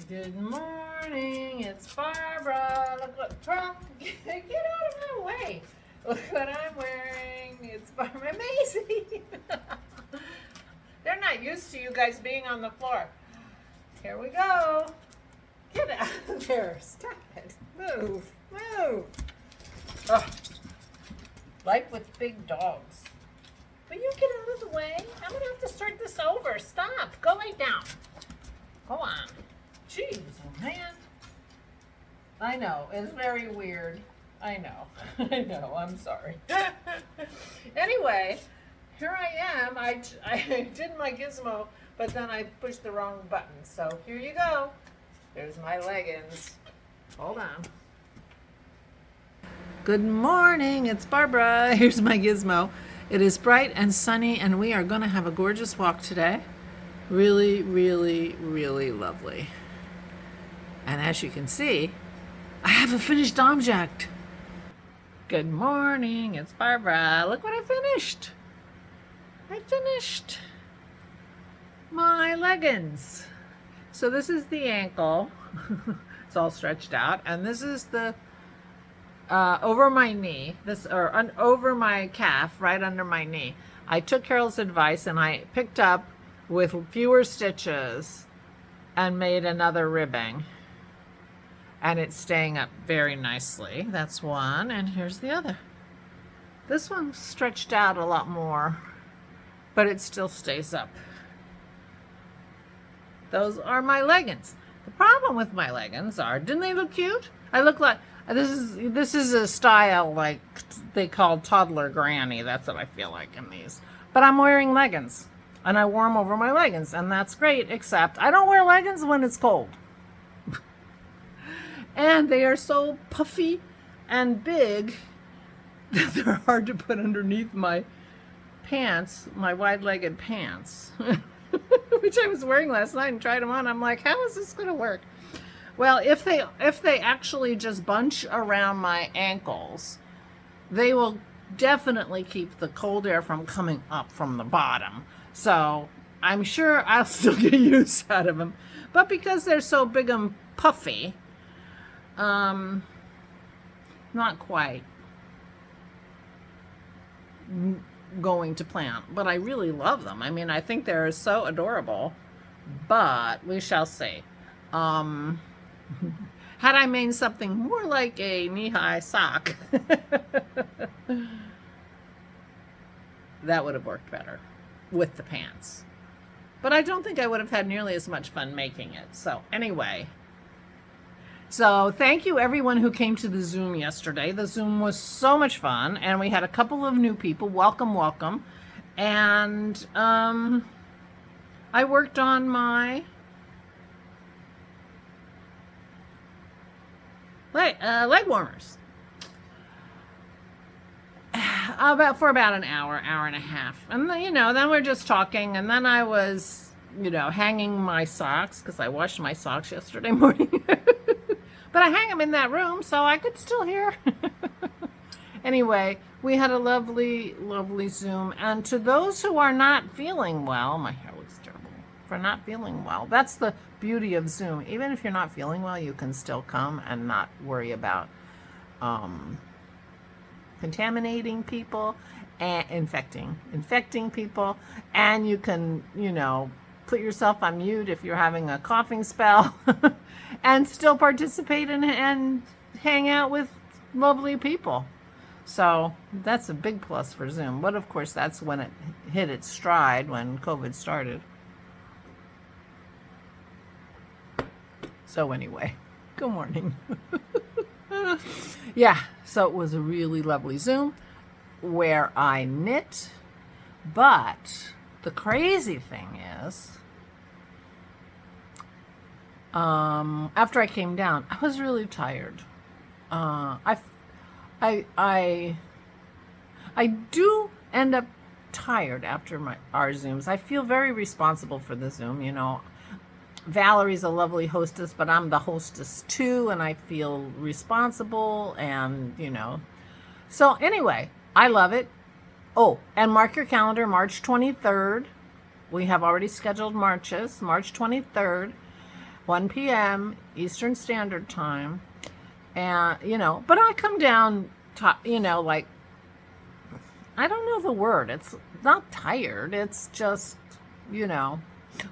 Good morning, it's Barbara. Look what, get out of my way. Look what I'm wearing. It's Barbara. Amazing. They're not used to you guys being on the floor. Here we go. Get out of there. Stop it. Move. Move. Ugh. Life with big dogs. Will you get out of the way? I'm going to have to start this over. Stop. Go lay down. Go on. Jeez, oh man. I know. It's very weird. I know. I know. I'm sorry. Anyway, here I am. I did my gizmo, but then I pushed the wrong button. So here you go. There's my leggings. Hold on. Good morning. It's Barbara. Here's my gizmo. It is bright and sunny, and we are going to have a gorgeous walk today. Really, really, really lovely. And as you can see, I have a finished object. Good morning, it's Barbara. Look what I finished. I finished my leggings. So this is the ankle. It's all stretched out. And this is the over my knee, over my calf, right under my knee. I took Carol's advice and I picked up with fewer stitches and made another ribbing. And it's staying up very nicely. That's one, and here's the other. This one's stretched out a lot more, but it still stays up. Those are my leggings. The problem with my leggings are, didn't they look cute? I look like, this is a style like they call toddler granny. That's what I feel like in these. But I'm wearing leggings, and I wore them over my leggings, and that's great, except I don't wear leggings when it's cold. And they are so puffy and big that they're hard to put underneath my pants, my wide-legged pants, which I was wearing last night and tried them on. I'm like, how is this going to work? Well, if they actually just bunch around my ankles, they will definitely keep the cold air from coming up from the bottom. So I'm sure I'll still get use out of them. But because they're so big and puffy, not quite going to plan, but I really love them. I mean, I think they're so adorable, but we shall see. Had I made something more like a knee-high sock, that would have worked better with the pants. But I don't think I would have had nearly as much fun making it. So anyway, so thank you everyone who came to the Zoom yesterday. The Zoom was so much fun, and we had a couple of new people. Welcome, welcome. And I worked on my leg warmers for about an hour and a half. And then, then we're just talking, and then I was, hanging my socks because I washed my socks yesterday morning. But I hang them in that room, so I could still hear. Anyway, we had a lovely, lovely Zoom. And to those who are not feeling well, my hair looks terrible, for not feeling well, that's the beauty of Zoom. Even if you're not feeling well, you can still come and not worry about contaminating people and infecting people. And you can, put yourself on mute if you're having a coughing spell and still participate and hang out with lovely people. So that's a big plus for Zoom. But of course, that's when it hit its stride, when COVID started. So anyway, good morning. Yeah, so it was a really lovely Zoom where I knit, but the crazy thing is, after I came down, I was really tired. I do end up tired after our Zooms. I feel very responsible for the Zoom. Valerie's a lovely hostess, but I'm the hostess too, and I feel responsible, and So anyway, I love it. Oh, and mark your calendar, March 23rd. We have already scheduled marches, March 23rd. 1 p.m. Eastern Standard Time. And, but I come down, like, I don't know the word. It's not tired. It's just,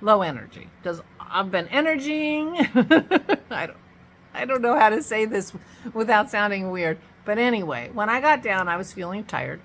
low energy. Because I've been energying. I don't know how to say this without sounding weird. But anyway, when I got down, I was feeling tired.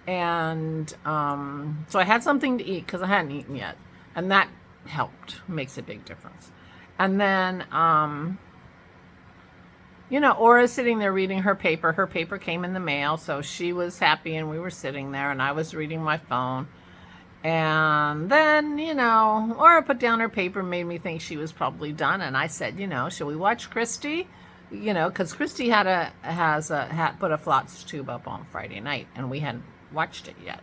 And so I had something to eat because I hadn't eaten yet. And that helped. Makes a big difference. And then, Aura's sitting there reading her paper. Her paper came in the mail, so she was happy, and we were sitting there, and I was reading my phone. And then, Aura put down her paper, made me think she was probably done, and I said, should we watch Christy? Because Christy put a Flots tube up on Friday night, and we hadn't watched it yet.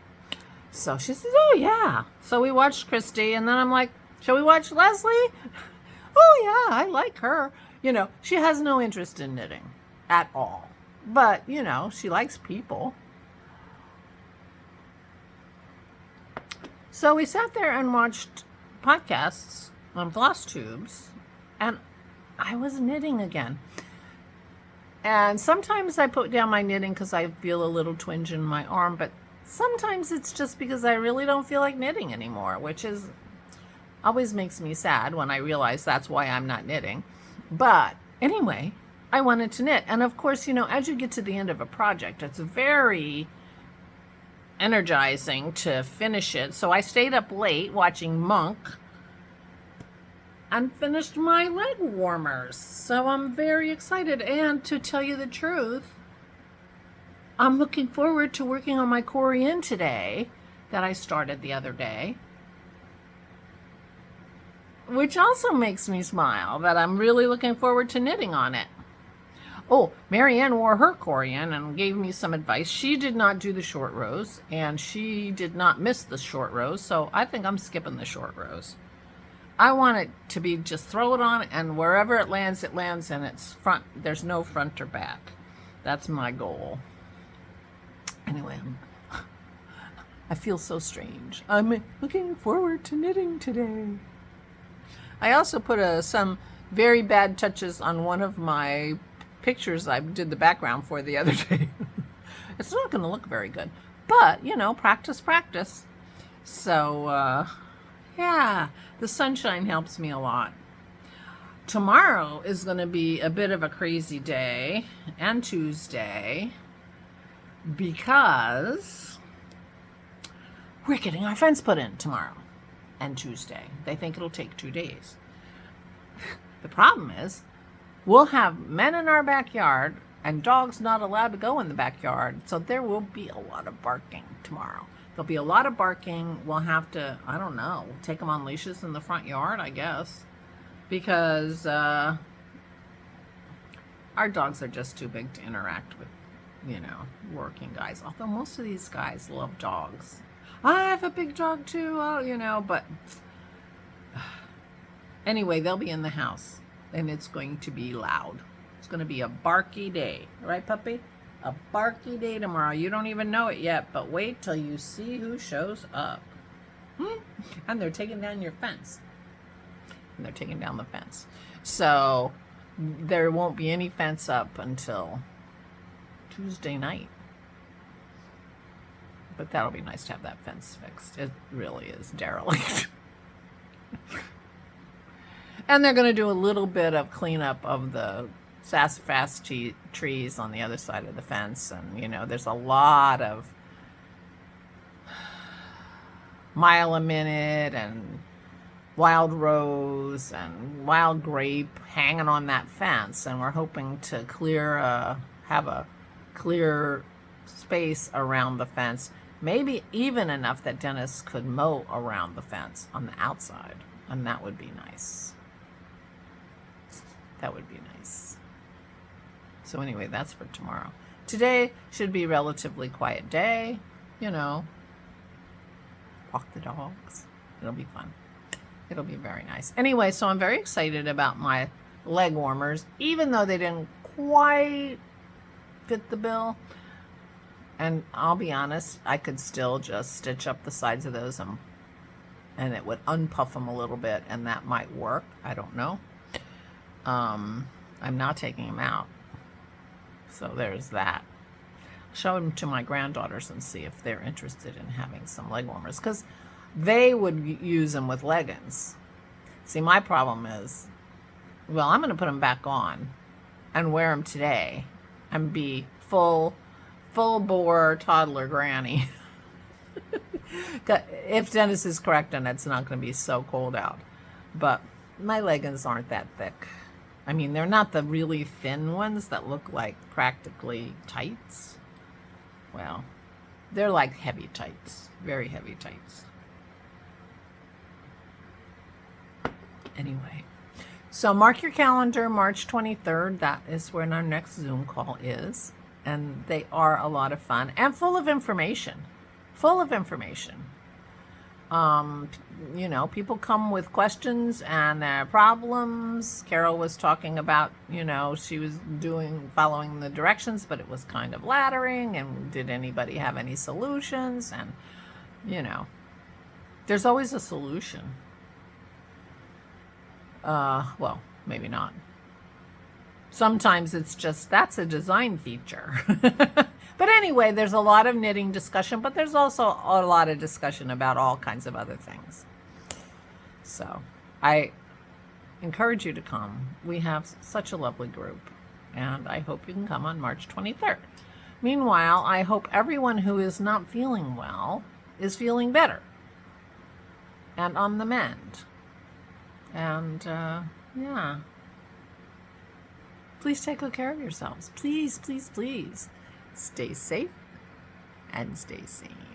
So she says, oh, yeah. So we watched Christy, and then I'm like, shall we watch Leslie? Oh, yeah, I like her. She has no interest in knitting at all. But, she likes people. So we sat there and watched podcasts on floss tubes, and I was knitting again. And sometimes I put down my knitting because I feel a little twinge in my arm, but sometimes it's just because I really don't feel like knitting anymore, which always makes me sad when I realize that's why I'm not knitting. But anyway, I wanted to knit. And of course, as you get to the end of a project, it's very energizing to finish it. So I stayed up late watching Monk and finished my leg warmers. So I'm very excited. And to tell you the truth, I'm looking forward to working on my Korean today that I started the other day, which also makes me smile, that I'm really looking forward to knitting on it. Oh, Marianne wore her Korean and gave me some advice. She did not do the short rows, and she did not miss the short rows, so I think I'm skipping the short rows. I want it to be just throw it on, and wherever it lands, and it's front. There's no front or back. That's my goal. Anyway, I feel so strange. I'm looking forward to knitting today. I also put some very bad touches on one of my pictures I did the background for the other day. It's not going to look very good, but, practice. So, yeah, the sunshine helps me a lot. Tomorrow is going to be a bit of a crazy day, and Tuesday, because we're getting our fence put in tomorrow and Tuesday. They think it'll take 2 days. The problem is we'll have men in our backyard and dogs not allowed to go in the backyard, so there will be a lot of barking tomorrow. There'll be a lot of barking. We'll have to, I don't know, take them on leashes in the front yard, I guess, because our dogs are just too big to interact with, working guys. Although most of these guys love dogs. I have a big dog too, but anyway, they'll be in the house, and it's going to be loud. It's going to be a barky day. Right, puppy? A barky day tomorrow. You don't even know it yet, but wait till you see who shows up. And they're taking down your fence. And they're taking down the fence. So there won't be any fence up until Tuesday night. But that'll be nice to have that fence fixed. It really is derelict. And they're going to do a little bit of cleanup of the sassafras trees on the other side of the fence. And, there's a lot of mile a minute and wild rose and wild grape hanging on that fence. And we're hoping to have a clear space around the fence. Maybe even enough that Dennis could mow around the fence on the outside. And that would be nice. That would be nice. So anyway, that's for tomorrow. Today should be a relatively quiet day. Walk the dogs. It'll be fun. It'll be very nice. Anyway, so I'm very excited about my leg warmers, even though they didn't quite fit the bill. And I'll be honest, I could still just stitch up the sides of those and it would unpuff them a little bit, and that might work. I don't know. I'm not taking him out. So there's that. Show them to my granddaughters and see if they're interested in having some leg warmers, because they would use them with leggings. See, my problem is, well, I'm going to put them back on and wear them today and be full bore toddler granny. If Dennis is correct, and it's not going to be so cold out. But my leggings aren't that thick. I mean, they're not the really thin ones that look like practically tights. Well, they're like heavy tights, very heavy tights. Anyway, so mark your calendar, March 23rd. That is when our next Zoom call is. And they are a lot of fun and full of information. Full of information. You know, people come with questions and problems. Carol was talking about, you know, she was following the directions, but it was kind of laddering. And did anybody have any solutions? And, you know, there's always a solution. Well, maybe not. Sometimes it's just, that's a design feature. But anyway, there's a lot of knitting discussion, but there's also a lot of discussion about all kinds of other things. So I encourage you to come. We have such a lovely group, and I hope you can come on March 23rd. Meanwhile, I hope everyone who is not feeling well is feeling better and on the mend. And, yeah. Please take good care of yourselves. Please, please, please. Stay safe and stay sane.